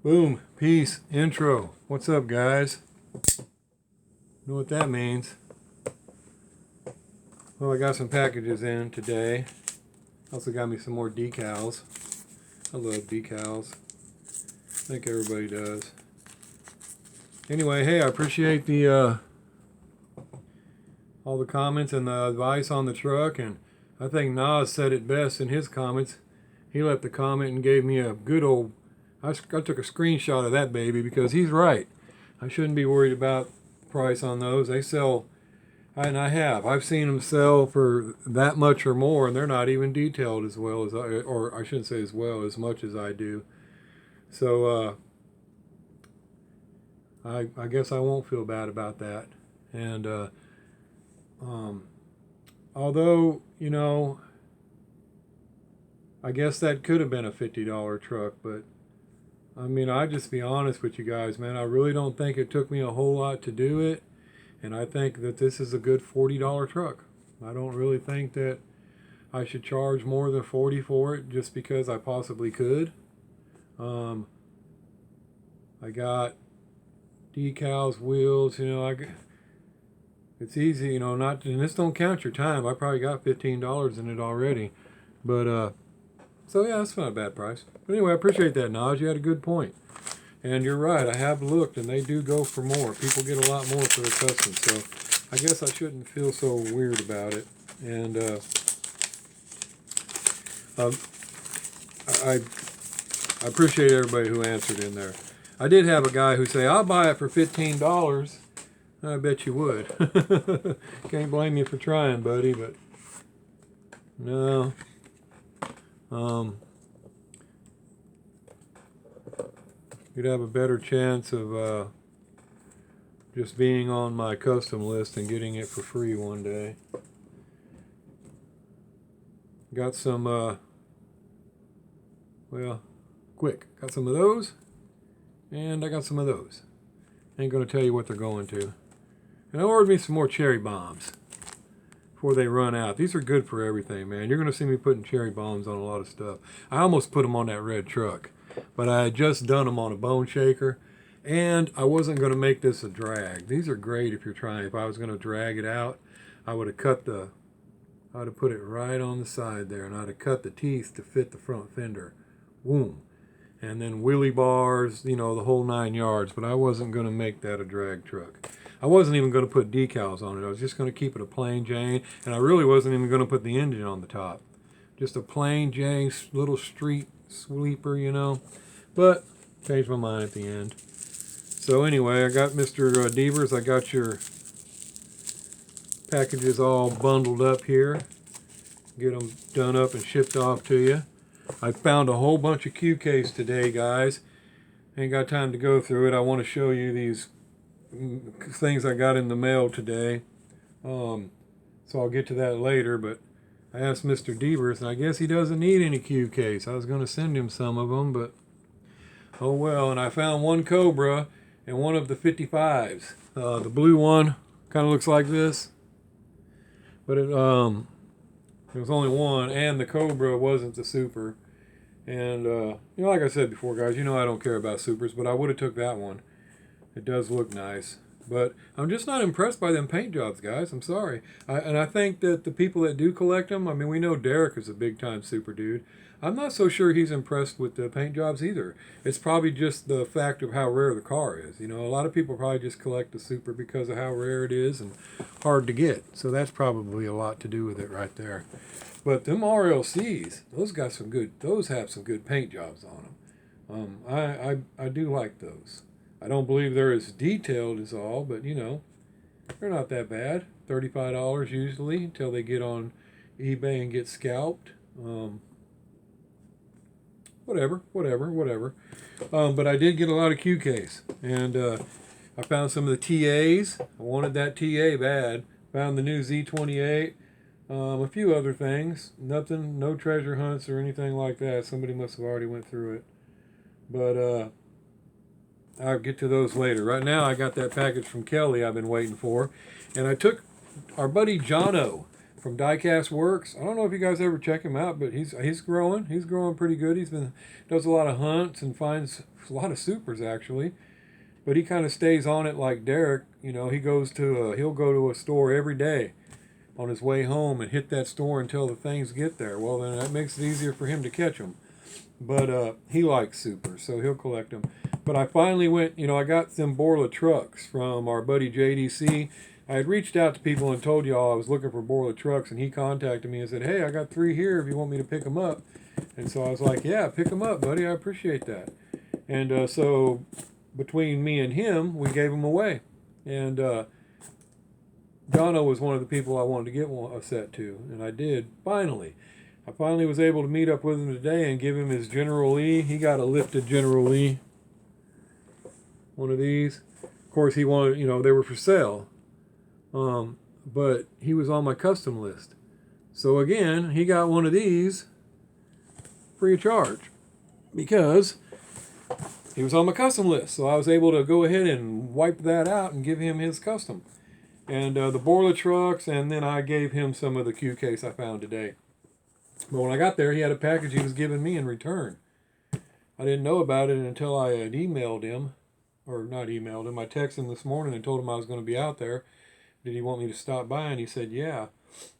Boom, peace, intro. What's up, guys? Know what that means? Well, I got some packages in today. Also got me some more decals. I love decals. I think everybody does. Anyway, hey, I appreciate the all the comments and the advice on the truck, and I think Nas said it best in his comments. He left the comment and gave me a good old. I took a screenshot of that baby because he's right. I shouldn't be worried about price on those. They sell, and I've seen them sell for that much or more, and they're not even detailed as well as or I shouldn't say as well, as much as I do. So I guess I won't feel bad about that. And although, I guess that could have been a $50 truck, but I mean, I just be honest with you guys, man. I really don't think it took me a whole lot to do it, and I think that this is a good $40 truck. I don't really think that I should charge more than 40 for it just because I possibly could. I got decals, wheels, it's easy, not, and this don't count your time. I probably got $15 in it already, but so yeah, that's not a bad price. But anyway, I appreciate that, Naj. You had a good point. And you're right, I have looked, and they do go for more. People get a lot more for their custom, so I guess I shouldn't feel so weird about it. And I appreciate everybody who answered in there. I did have a guy who say, I'll buy it for $15. I bet you would. Can't blame you for trying, buddy, but no. You'd have a better chance of just being on my custom list and getting it for free one day. Got some, got some of those, and I got some of those. Ain't gonna tell you what they're going to. And I ordered me some more cherry bombs before they run out. These are good for everything, man. You're going to see me putting cherry bombs on a lot of stuff. I almost put them on that red truck, but I had just done them on a bone shaker, and I wasn't going to make this a drag. These are great if you're trying. If I was going to drag it out, I would have put it right on the side there, and I'd have cut the teeth to fit the front fender. Boom. And then wheelie bars, the whole 9 yards, but I wasn't going to make that a drag truck. I wasn't even going to put decals on it. I was just going to keep it a plain Jane, and I really wasn't even going to put the engine on the top. Just a plain Jane little street sweeper, But changed my mind at the end. So anyway, I got Mr. Devers. I got your packages all bundled up here. Get them done up and shipped off to you. I found a whole bunch of QKs today, guys. Ain't got time to go through it. I want to show you these things I got in the mail today. So I'll get to that later, but I asked Mr. Devers, and I guess he doesn't need any QKs. I was going to send him some of them, but oh well. And I found one Cobra and one of the 55s. The blue one kind of looks like this, but there was only one, and the Cobra wasn't the Super. And like I said before, guys, I don't care about Supers, but I would have took that one. It does look nice, but I'm just not impressed by them paint jobs, guys. I'm sorry. And I think that the people that do collect them, I mean, we know Derek is a big-time super dude. I'm not so sure he's impressed with the paint jobs either. It's probably just the fact of how rare the car is. A lot of people probably just collect the Super because of how rare it is and hard to get. So that's probably a lot to do with it right there. But them RLCs, those have some good paint jobs on them. I do like those. I don't believe they're as detailed as all, but they're not that bad. $35 usually until they get on eBay and get scalped. Whatever. But I did get a lot of QKs, and I found some of the TAs. I wanted that TA bad. Found the new Z28. A few other things. Nothing, no treasure hunts or anything like that. Somebody must have already went through it. But I'll get to those later. Right now, I got that package from Kelly I've been waiting for. And I took our buddy Jono. from Diecast Werks. I don't know if you guys ever check him out, but he's growing. He's growing pretty good. Does a lot of hunts and finds a lot of supers actually. But he kind of stays on it like Derek. You know, he'll go to a store every day on his way home and hit that store until the things get there. Well, then that makes it easier for him to catch them. But he likes supers, so he'll collect them. But I finally went, I got them Borla trucks from our buddy JDC. I had reached out to people and told y'all I was looking for Borla trucks, and he contacted me and said, hey, I got 3 here if you want me to pick them up. And so I was like, yeah, pick them up, buddy. I appreciate that. And so between me and him, we gave them away. And Jono was one of the people I wanted to get a set to, and I did, finally. I finally was able to meet up with him today and give him his General Lee. He got a lifted General Lee, one of these. Of course, he wanted, they were for sale, but he was on my custom list. So again, he got one of these free of charge because he was on my custom list. So I was able to go ahead and wipe that out and give him his custom. And the Borla trucks, and then I gave him some of the Q case I found today. But when I got there, he had a package he was giving me in return. I didn't know about it until I had emailed him, or not emailed him. I texted him this morning and told him I was going to be out there. Did he want me to stop by? And he said, yeah.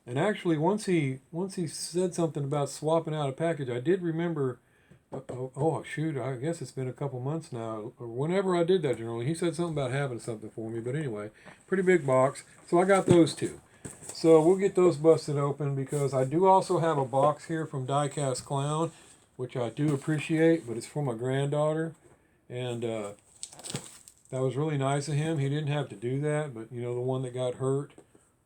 And actually, once he said something about swapping out a package, I did remember. Oh shoot! I guess it's been a couple months now. Or whenever I did that, generally, he said something about having something for me. But anyway, pretty big box. So I got those 2. So we'll get those busted open because I do also have a box here from Diecast Clown, which I do appreciate, but it's for my granddaughter, and that was really nice of him. He didn't have to do that, but the one that got hurt,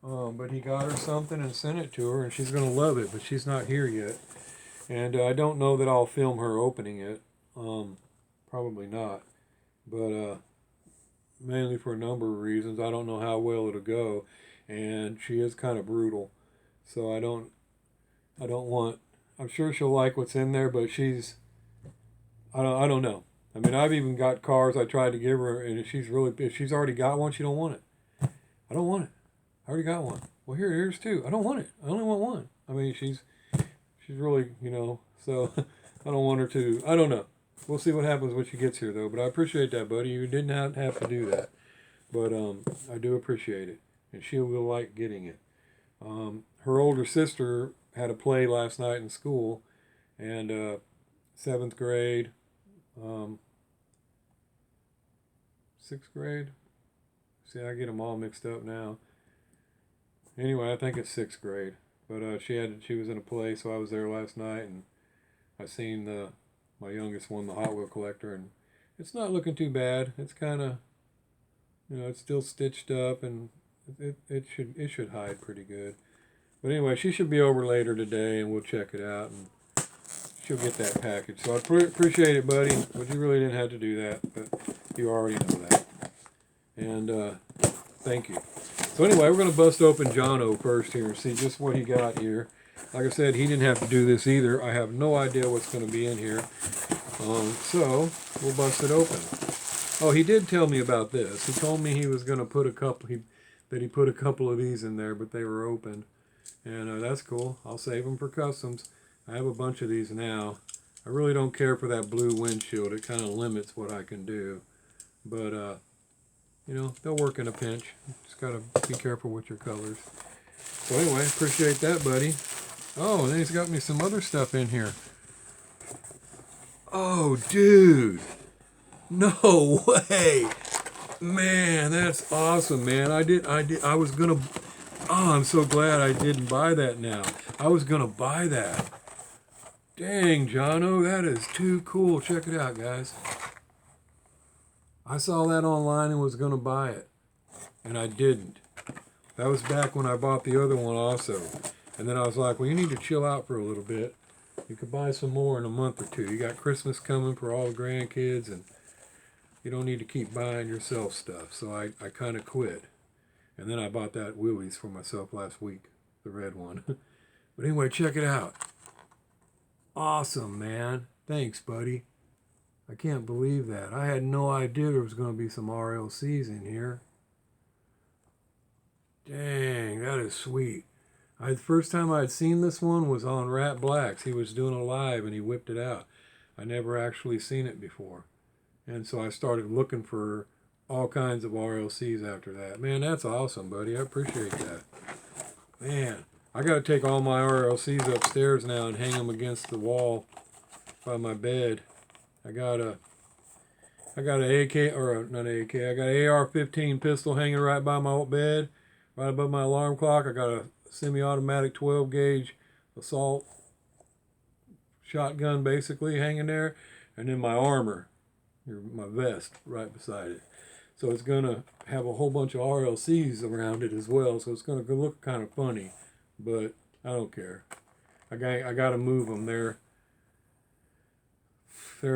but he got her something and sent it to her, and she's gonna love it. But she's not here yet. And I don't know that I'll film her opening it. Probably not. But mainly for a number of reasons. I don't know how well it'll go. And she is kind of brutal. So I don't want... I'm sure she'll like what's in there, but I don't know. I mean, I've even got cars I tried to give her, and if she's already got one, she don't want it. I don't want it. I already got one. Well, here's 2. I don't want it. I only want one. I mean, she's really, so I don't want her to, I don't know. We'll see what happens when she gets here, though. But I appreciate that, buddy. You did not have to do that. But I do appreciate it. And she will like getting it. Her older sister had a play last night in school. And 7th grade, 6th grade. See, I get them all mixed up now. Anyway, I think it's 6th grade. But she was in a play, so I was there last night, and I seen my youngest one, the Hot Wheel collector, and it's not looking too bad. It's kind of, it's still stitched up, and it should hide pretty good. But anyway, she should be over later today, and we'll check it out, and she'll get that package. So I appreciate it, buddy, but you really didn't have to do that, but you already know that. And thank you. So anyway, we're going to bust open Jono first here and see just what he got here. Like I said, he didn't have to do this either. I have no idea what's going to be in here. So we'll bust it open. Oh, he did tell me about this. He told me he was going to put he put a couple of these in there, but they were open. And that's cool. I'll save them for customs. I have a bunch of these now. I really don't care for that blue windshield. It kind of limits what I can do. But they'll work in a pinch. Just got to be careful with your colors. So anyway, appreciate that, buddy. Oh, and then he's got me some other stuff in here. Oh, dude. No way. Man, that's awesome, man. I was going to... Oh, I'm so glad I didn't buy that now. I was going to buy that. Dang, Jono, that is too cool. Check it out, guys. I saw that online and was going to buy it, and I didn't. That was back when I bought the other one also. And then I was like, well, you need to chill out for a little bit. You could buy some more in a month or 2. You got Christmas coming for all the grandkids, and you don't need to keep buying yourself stuff. So I kind of quit. And then I bought that Willys for myself last week, the red one. But anyway, check it out. Awesome, man. Thanks, buddy. I can't believe that. I had no idea there was going to be some RLCs in here. Dang, that is sweet. The first time I'd seen this one was on Rat Blacks. He was doing a live and he whipped it out. I never actually seen it before. And so I started looking for all kinds of RLCs after that. Man, that's awesome, buddy. I appreciate that. Man, I got to take all my RLCs upstairs now and hang them against the wall by my bed. I got an AK, or not an AK, I got an AR-15 pistol hanging right by my bed, right above my alarm clock. I got a semi-automatic 12 gauge assault shotgun basically hanging there, and then my armor, my vest right beside it. So it's gonna have a whole bunch of RLCs around it as well, so it's gonna look kind of funny, but I don't care. I gotta move them. They're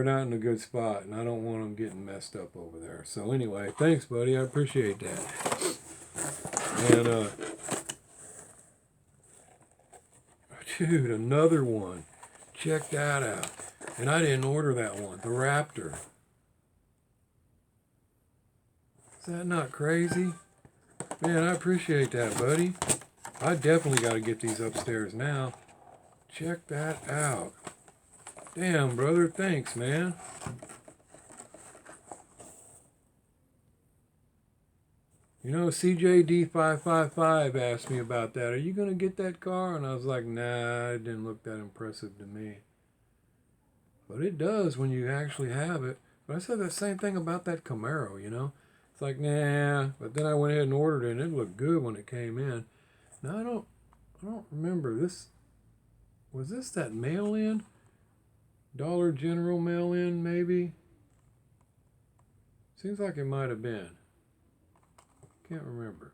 not in a good spot, and I don't want them getting messed up over there. So anyway, thanks, buddy. I appreciate that. And dude, another one. Check that out. And I didn't order that one. The Raptor. Is that not crazy? Man, I appreciate that, buddy. I definitely got to get these upstairs now. Check that out. Damn, brother. Thanks, man. You know, CJD555 asked me about that. Are you going to get that car? And I was like, nah, it didn't look that impressive to me. But it does when you actually have it. But I said the same thing about that Camaro, you know. It's like, nah. But then I went ahead and ordered it, and it looked good when it came in. Now, I don't remember this. Was this that mail-in? Dollar General mail-in, maybe? Seems like it might have been. Can't remember.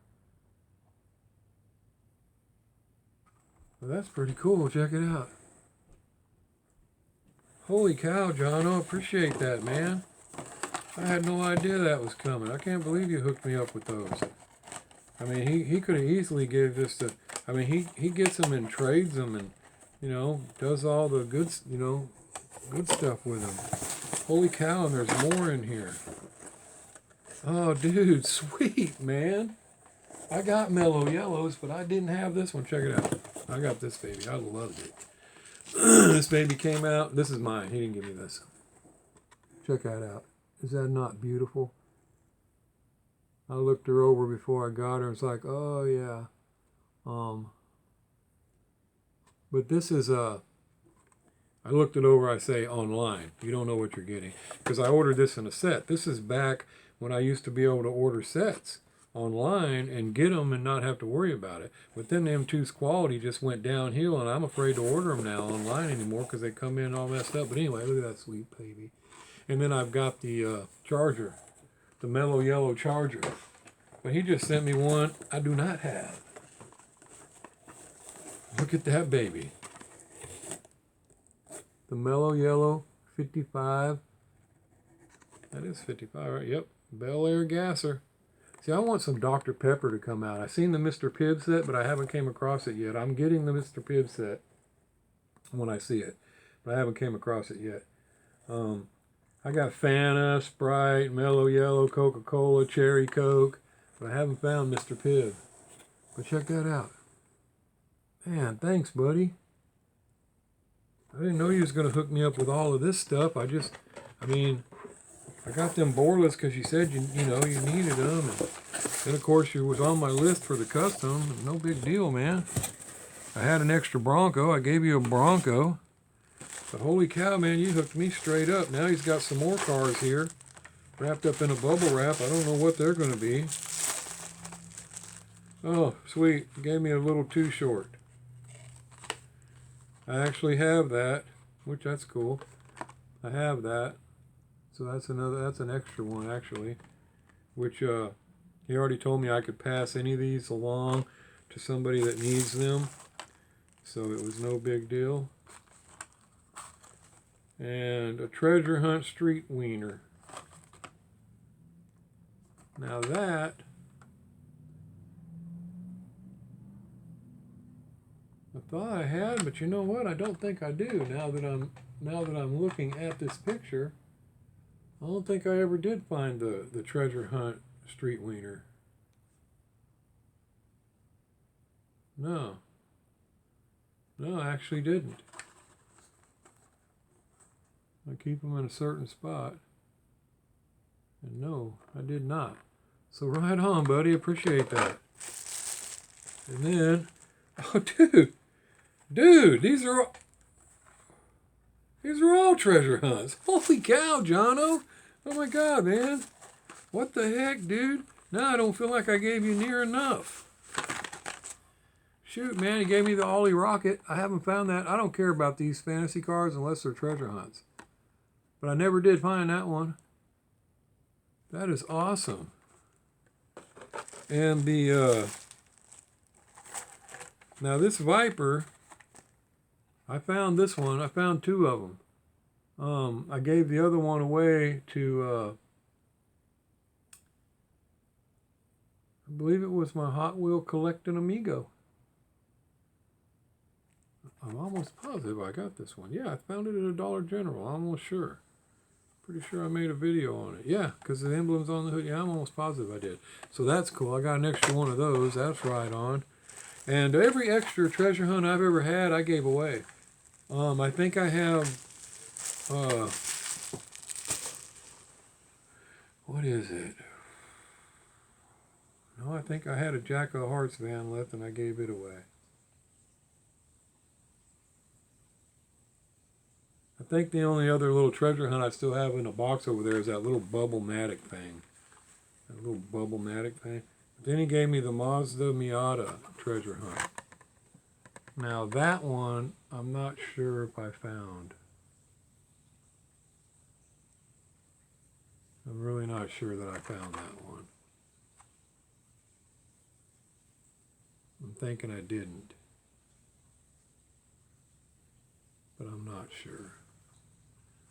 Well, that's pretty cool. Check it out. Holy cow, Jono. Appreciate that, man. I had no idea that was coming. I can't believe you hooked me up with those. I mean, he could have easily gave this to... I mean, he gets them and trades them and, you know, does all the good, you know, good stuff with them. Holy cow, and there's more in here. Oh, dude, sweet, man. I got mellow yellows, but I didn't have this one. Check it out. I got this baby. I loved it. This baby came out. This is mine. He didn't give me this. Check that out. Is that not beautiful? I looked her over before I got her. It's like, oh, yeah. But this is I looked it over, I say, online. You don't know what you're getting. Because I ordered this in a set. This is back when I used to be able to order sets online and get them and not have to worry about it. But then M2's quality just went downhill, and I'm afraid to order them now online anymore because they come in all messed up. But anyway, look at that sweet baby. And then I've got the charger, the mellow yellow charger. But he just sent me one I do not have. Look at that baby. The mellow yellow 55. That is 55, right? Yep. Bel Air gasser. See, I want some Dr. Pepper to come out. I've seen the Mr. Pibb set, but I haven't came across it yet. I'm getting the Mr. Pibb set when I see it, but I haven't came across it yet. I got Fanta, Sprite, Mellow Yellow, Coca-Cola, Cherry Coke, but I haven't found Mr. Pibb. But check that out. Man, thanks, buddy. I didn't know you was going to hook me up with all of this stuff. I mean, I got them boreless because you said you know you needed them, and then of course you was on my list for the custom. No big deal, man. I had an extra Bronco. I gave you a Bronco, but holy cow, man, you hooked me straight up. Now he's got some more cars here, wrapped up in a bubble wrap. I don't know what they're going to be. Oh, sweet. Gave me a little too short. I actually have that, which that's cool. I have that. So that's an extra one actually, which he already told me I could pass any of these along to somebody that needs them. So it was no big deal. And a treasure hunt street wiener. Now that I thought I had, but you know what? I don't think I do. Now that I'm looking at this picture, I don't think I ever did find the treasure hunt street wiener. No. No, I actually didn't. I keep them in a certain spot. And no, I did not. So right on, buddy. Appreciate that. And then, oh, dude, these are all treasure hunts. Holy cow, Jono! Oh my God, man! What the heck, dude? Now I don't feel like I gave you near enough. Shoot, man, he gave me the Ollie Rocket. I haven't found that. I don't care about these fantasy cards unless they're treasure hunts. But I never did find that one. That is awesome. And the now this Viper, I found this one. I found two of them. I gave the other one away to I believe it was my Hot Wheel collecting amigo. I'm almost positive I got this one. Yeah, I found it at a Dollar General. I'm almost sure. Pretty sure I made a video on it. Yeah, because the emblem's on the hood. Yeah, I'm almost positive I did. So that's cool. I got an extra one of those. That's right on. And every extra treasure hunt I've ever had, I gave away. I think I have, what is it? No, I think I had a Jack of Hearts van left and I gave it away. I think the only other little treasure hunt I still have in a box over there is that little Bubble-matic thing. That little Bubble-matic thing. But then he gave me the Mazda Miata treasure hunt. Now that one, I'm not sure if I found. I'm really not sure that I found that one. I'm thinking I didn't. But I'm not sure.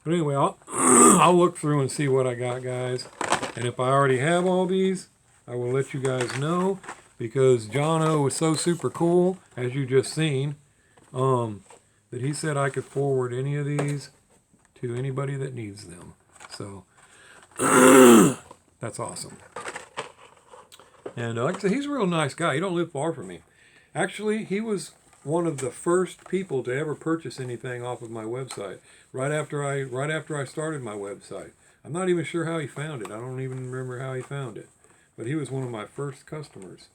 But anyway, I'll look through and see what I got, guys. And if I already have all these, I will let you guys know. Because Jono was so super cool, as you just seen, that he said I could forward any of these to anybody that needs them. So, that's awesome. And like I said, he's a real nice guy. He don't live far from me. Actually, he was one of the first people to ever purchase anything off of my website. Right after I started my website. I'm not even sure how he found it. I don't even remember how he found it. But he was one of my first customers.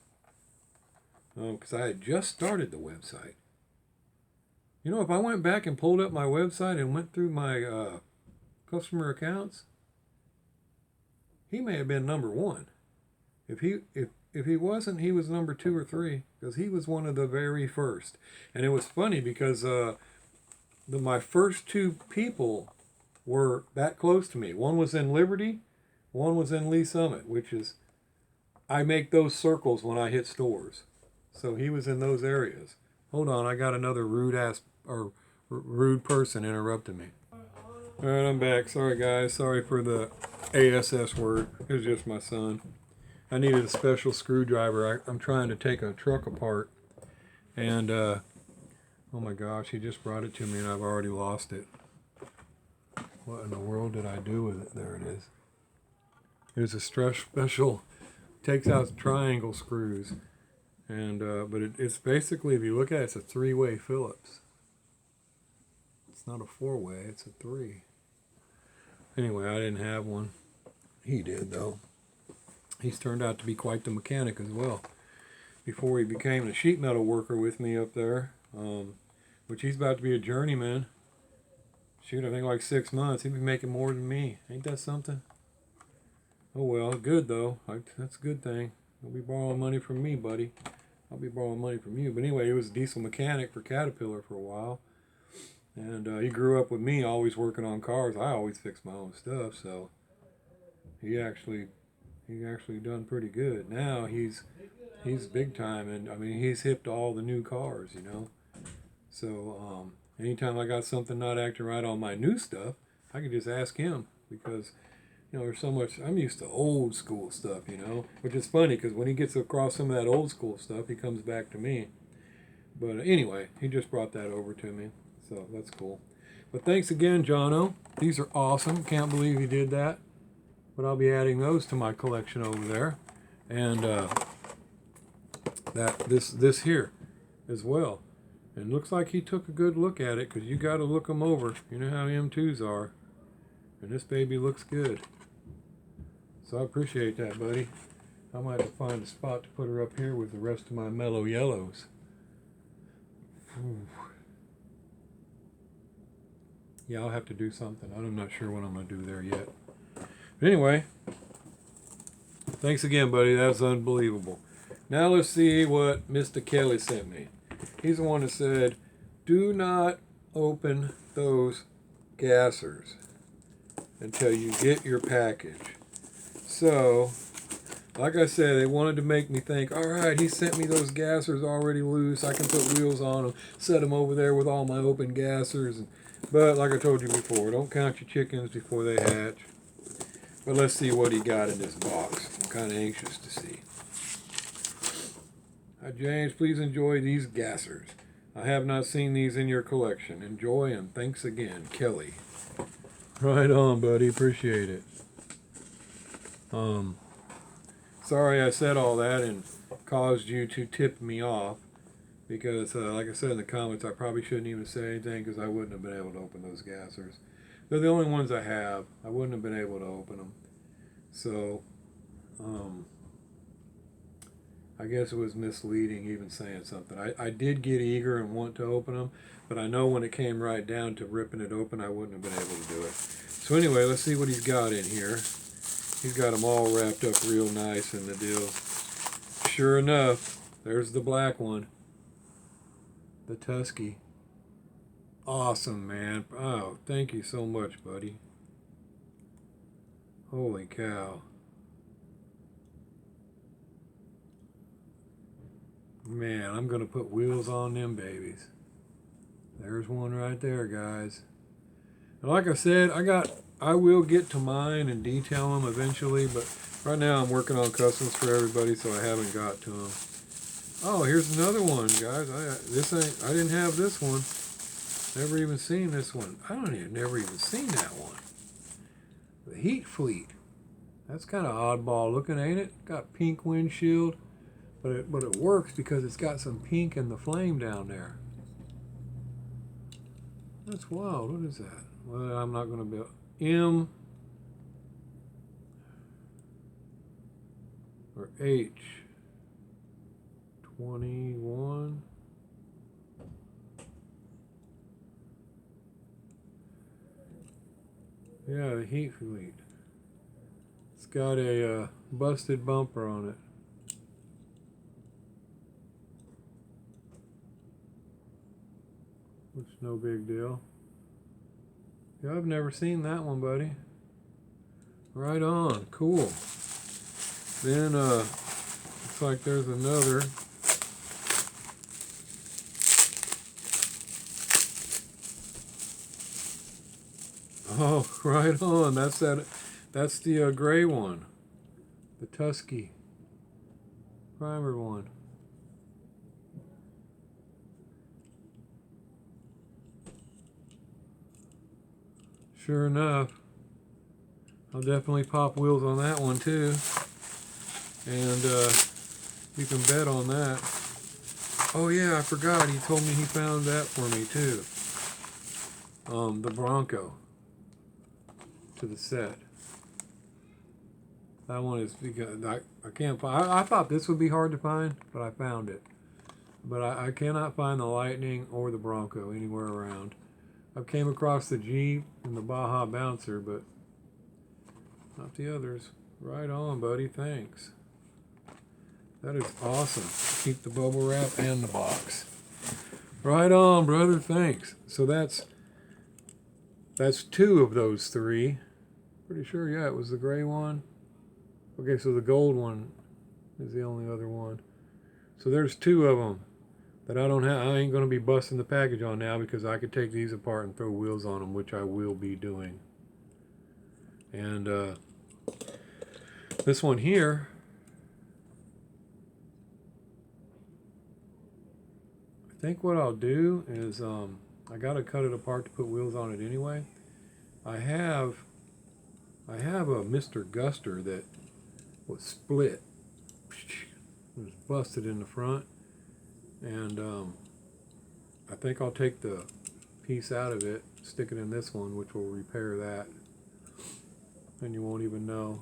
Because I had just started the website. You know, if I went back and pulled up my website and went through my customer accounts, he may have been number one. If he wasn't, he was number 2 or 3, because he was one of the very first. And it was funny because my first 2 people were that close to me. One was in Liberty, one was in Lee Summit, which is, I make those circles when I hit stores. So he was in those areas. Hold on, I got another rude person interrupting me. All right, I'm back. Sorry, guys. Sorry for the ASS word. It was just my son. I needed a special screwdriver. I'm trying to take a truck apart. And, oh my gosh, he just brought it to me and I've already lost it. What in the world did I do with it? There it is. There's a special, takes out triangle screws. And, but it's basically, if you look at it, it's a 3-way Phillips. It's not a 4-way, it's a 3. Anyway, I didn't have one. He did, though. He's turned out to be quite the mechanic as well. Before he became a sheet metal worker with me up there, which he's about to be a journeyman. Shoot, I think like 6 months. He'd be making more than me. Ain't that something? Oh well, good though. That's a good thing. You'll be borrowing money from me, buddy. I'll be borrowing money from you. But anyway, he was a diesel mechanic for Caterpillar for a while. And he grew up with me, always working on cars. I always fix my own stuff, so he actually done pretty good. Now he's big time, and I mean he's hip to all the new cars, you know. So anytime I got something not acting right on my new stuff, I can just ask him, because you know there's so much. I'm used to old school stuff, you know, which is funny because when he gets across some of that old school stuff, he comes back to me. But anyway, he just brought that over to me, so that's cool. But thanks again, Jono. These are awesome. Can't believe you did that. But I'll be adding those to my collection over there, and this here as well. And looks like he took a good look at it, because you got to look them over. You know how M2s are. And this baby looks good. So I appreciate that, buddy. I might have to find a spot to put her up here with the rest of my mellow yellows. Ooh. Yeah, I'll have to do something. I'm not sure what I'm going to do there yet. But anyway, thanks again, buddy. That's unbelievable. Now let's see what Mr. Kelly sent me. He's the one that said, do not open those gassers until you get your package. So, like I said, they wanted to make me think, all right, he sent me those gassers already loose. I can put wheels on them, set them over there with all my open gassers. But like I told you before, don't count your chickens before they hatch. But let's see what he got in this box. I'm kind of anxious to see. Hi, James. Please enjoy these gassers. I have not seen these in your collection. Enjoy and thanks again, Kelly. Right on, buddy. Appreciate it. Sorry I said all that and caused you to tip me off, because like I said in the comments, I probably shouldn't even say anything, because I wouldn't have been able to open those gassers. They're the only ones I have. I wouldn't have been able to open them. So, I guess it was misleading even saying something. I did get eager and want to open them, but I know when it came right down to ripping it open, I wouldn't have been able to do it. So anyway, let's see what he's got in here. He's got them all wrapped up real nice in the deal. Sure enough, there's the black one. The Tusky. Awesome, man. Oh, thank you so much, buddy. Holy cow. Man, I'm going to put wheels on them babies. There's one right there, guys. And like I said, I will get to mine and detail them eventually, but right now I'm working on customs for everybody, so I haven't got to them. Oh, here's another one, guys. I didn't have this one. Never even seen this one. Never even seen that one. The Heat Fleet. That's kind of oddball looking, ain't it? Got pink windshield, but it works because it's got some pink in the flame down there. That's wild. What is that? Well, I'm not going to be M or H 21. Yeah, the Heat Fleet. It's got a busted bumper on it. Which is no big deal. Yeah, I've never seen that one, buddy. Right on. Cool. Then, looks like there's another. Oh, right on. That's the gray one. The Tusky. Primer one. Sure enough, I'll definitely pop wheels on that one too. And you can bet on that. Oh yeah, I forgot. He told me he found that for me too. The Bronco to the set. That one is because I can't find. I thought this would be hard to find, but I found it. But I cannot find the Lightning or the Bronco anywhere around. I've came across the Jeep and the Baja Bouncer, but not the others. Right on, buddy. Thanks. That is awesome. Keep the bubble wrap and the box. Right on, brother. Thanks. So that's two of those three. Pretty sure, yeah, it was the gray one. Okay, so the gold one is the only other one. So there's two of them that I don't have. I ain't going to be busting the package on now, because I could take these apart and throw wheels on them, which I will be doing. And this one here, I think what I'll do is I got to cut it apart to put wheels on it anyway. I have a Mr. Guster that was split. It was busted in the front. And I think I'll take the piece out of it, stick it in this one, which will repair that, and you won't even know.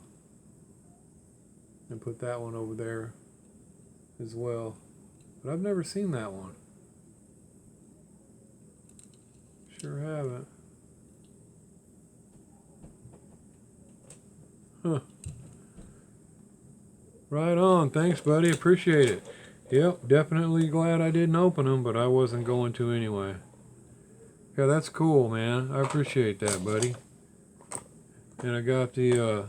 And put that one over there as well. But I've never seen that one. Sure haven't. Huh. Right on. Thanks, buddy. Appreciate it. Yep, definitely glad I didn't open them, but I wasn't going to anyway. Yeah, that's cool, man. I appreciate that, buddy. And I got the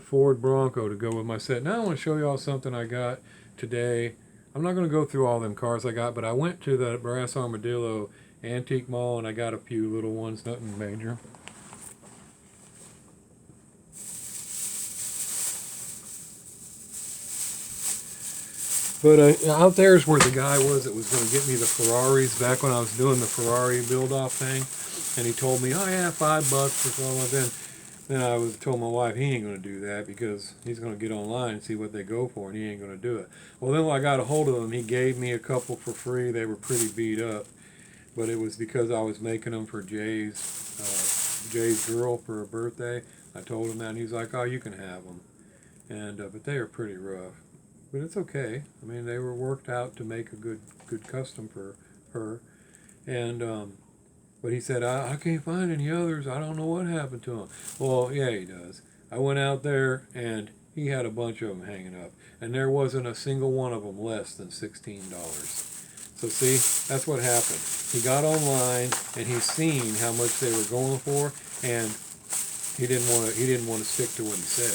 Ford Bronco to go with my set. Now I want to show y'all something I got today. I'm not going to go through all them cars I got, but I went to the Brass Armadillo Antique Mall and I got a few little ones, nothing major. But out there's where the guy was that was going to get me the Ferraris back when I was doing the Ferrari build-off thing. And he told me, oh yeah, $5 or something like that. Then I told my wife he ain't going to do that because he's going to get online and see what they go for, and he ain't going to do it. Well, then when I got a hold of him, he gave me a couple for free. They were pretty beat up, but it was because I was making them for Jay's girl for her birthday. I told him that, and he's like, oh, you can have them. And but they are pretty rough. But it's okay. I mean, they were worked out to make a good custom for her. And but he said, I can't find any others. I don't know what happened to them. Well, yeah, he does. I went out there, and he had a bunch of them hanging up. And there wasn't a single one of them less than $16. So see, that's what happened. He got online, and he's seen how much they were going for, and he didn't want to stick to what he said.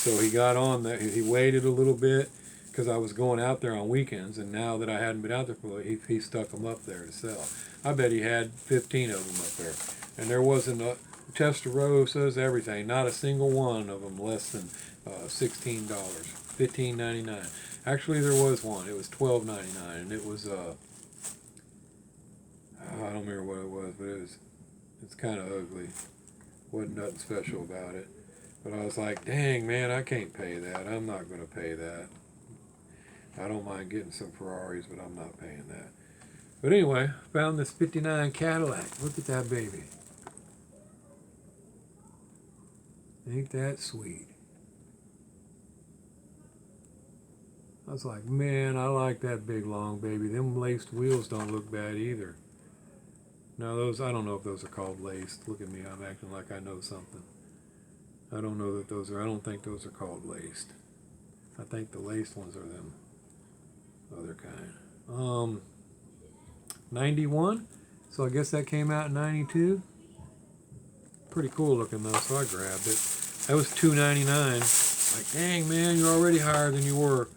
So he got on that. He waited a little bit because I was going out there on weekends, and now that I hadn't been out there for he stuck them up there to sell. I bet he had 15 of them up there, and there wasn't a Testarossas, everything, not a single one of them less than $16, $15.99. Actually, there was one. It was $12.99, and it was I don't remember what it was, but it's kind of ugly. Wasn't nothing special about it. But I was like, dang, man, I can't pay that. I'm not going to pay that. I don't mind getting some Ferraris, but I'm not paying that. But anyway, found this 59 Cadillac. Look at that baby. Ain't that sweet? I was like, man, I like that big long baby. Them laced wheels don't look bad either. Now those, I don't know if those are called laced. Look at me, I'm acting like I know something. I don't know that those are, I don't think those are called laced. I think the laced ones are them other kind. 91, so I guess that came out in 92. Pretty cool looking though, so I grabbed it. That was $2.99. Like, dang man, you're already higher than you were.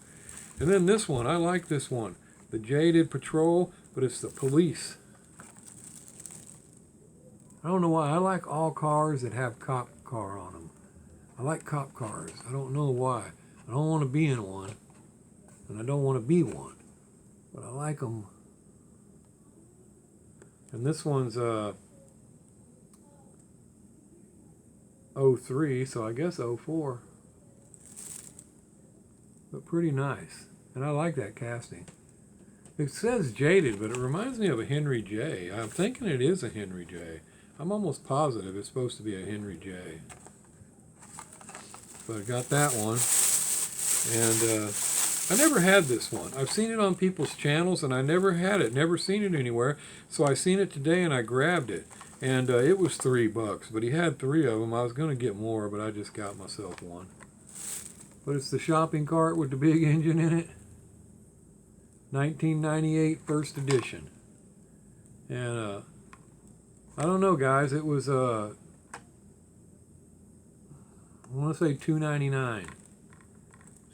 And then this one, I like this one. The Jaded Patrol, but it's the police. I don't know why, I like all cars that have cop car on them. I like cop cars. I don't know why. I don't want to be in one, and I don't want to be one, but I like them. And this one's 03, so I guess 04. But pretty nice. And I like that casting. It says Jaded, but it reminds me of a Henry J. I'm thinking it is a Henry J. I'm almost positive it's supposed to be a Henry J. But I got that one. And I never had this one. I've seen it on people's channels, and I never had it. Never seen it anywhere. So I seen it today, and I grabbed it. And it was $3, but he had 3 of them. I was going to get more, but I just got myself one. But it's the shopping cart with the big engine in it. 1998 first edition. And I don't know, guys. It was I want to say $2.99.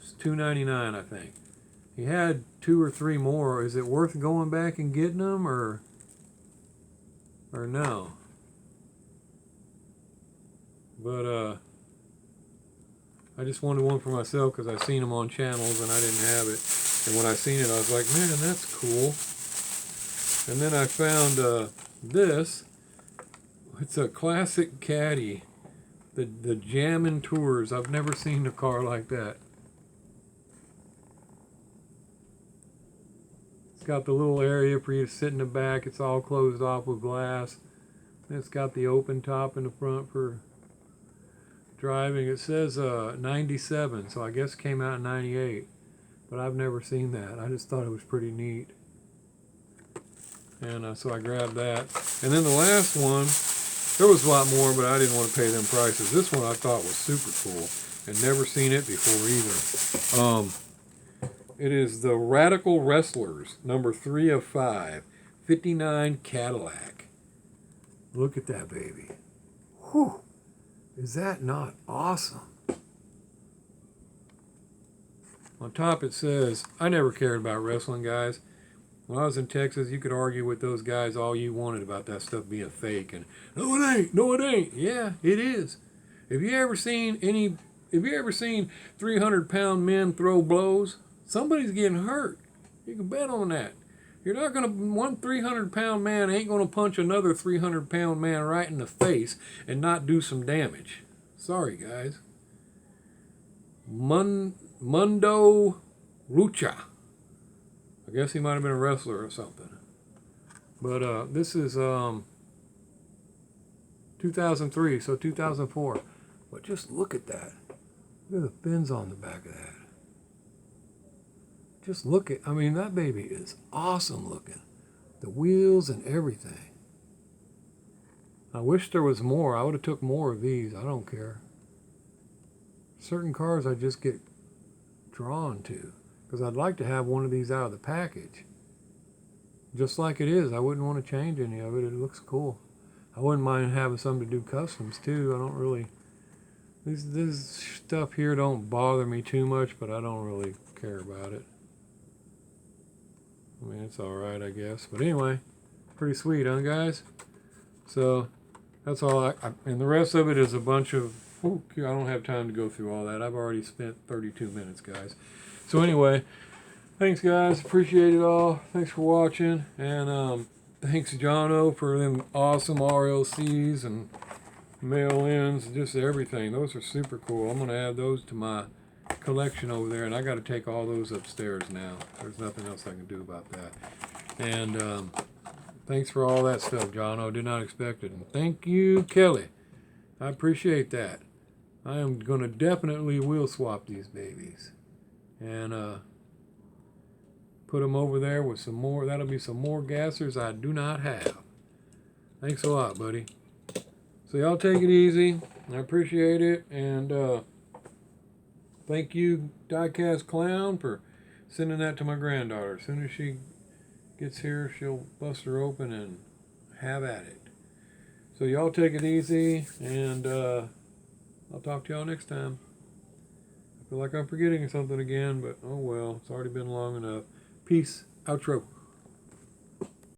It's $2.99, I think. He had 2 or 3 more. Is it worth going back and getting them, or no? But I just wanted one for myself because I've seen them on channels and I didn't have it. And when I seen it, I was like, man, that's cool. And then I found this. It's a classic caddy. The Jammin' Tours. I've never seen a car like that. It's got the little area for you to sit in the back. It's all closed off with glass. It's got the open top in the front for driving. It says 97, so I guess it came out in 98. But I've never seen that. I just thought it was pretty neat. And so I grabbed that. And then the last one, there was a lot more, but I didn't want to pay them prices. This one I thought was super cool. And never seen it before either. It is the Radical Wrestlers, number 3 of 5, 59 Cadillac. Look at that baby. Whew. Is that not awesome? On top it says, I never cared about wrestling, guys. When I was in Texas, you could argue with those guys all you wanted about that stuff being fake. And, no it ain't, no it ain't. Yeah, it is. Have you ever seen 300-pound men throw blows? Somebody's getting hurt. You can bet on that. You're not going to, one 300-pound man ain't going to punch another 300-pound man right in the face and not do some damage. Sorry, guys. Mundo Lucha. I guess he might have been a wrestler or something. But this is 2003, so 2004. But just look at that. Look at the fins on the back of that. Just look at, I mean, that baby is awesome looking. The wheels and everything. I wish there was more. I would have took more of these. I don't care. Certain cars I just get drawn to. Because I'd like to have one of these out of the package. Just like it is. I wouldn't want to change any of it. It looks cool. I wouldn't mind having some to do customs too. I don't really... This stuff here don't bother me too much, but I don't really care about it. I mean, it's alright, I guess. But anyway, pretty sweet, huh, guys? So, that's all and the rest of it is a bunch of... I don't have time to go through all that. I've already spent 32 minutes, guys. So anyway, thanks, guys. Appreciate it all. Thanks for watching. And thanks, Jono, for them awesome RLCs and mail-ins, just everything. Those are super cool. I'm going to add those to my collection over there, and I got to take all those upstairs now. There's nothing else I can do about that. And thanks for all that stuff, Jono. Did not expect it. And thank you, Kelly. I appreciate that. I am going to definitely wheel swap these babies. And put them over there with some more. That'll be some more gassers I do not have. Thanks a lot, buddy. So y'all take it easy. I appreciate it. And thank you, Diecast Clown, for sending that to my granddaughter. As soon as she gets here, she'll bust her open and have at it. So y'all take it easy, and I'll talk to y'all next time. I feel like I'm forgetting something again, but oh well, it's already been long enough. Peace. Outro.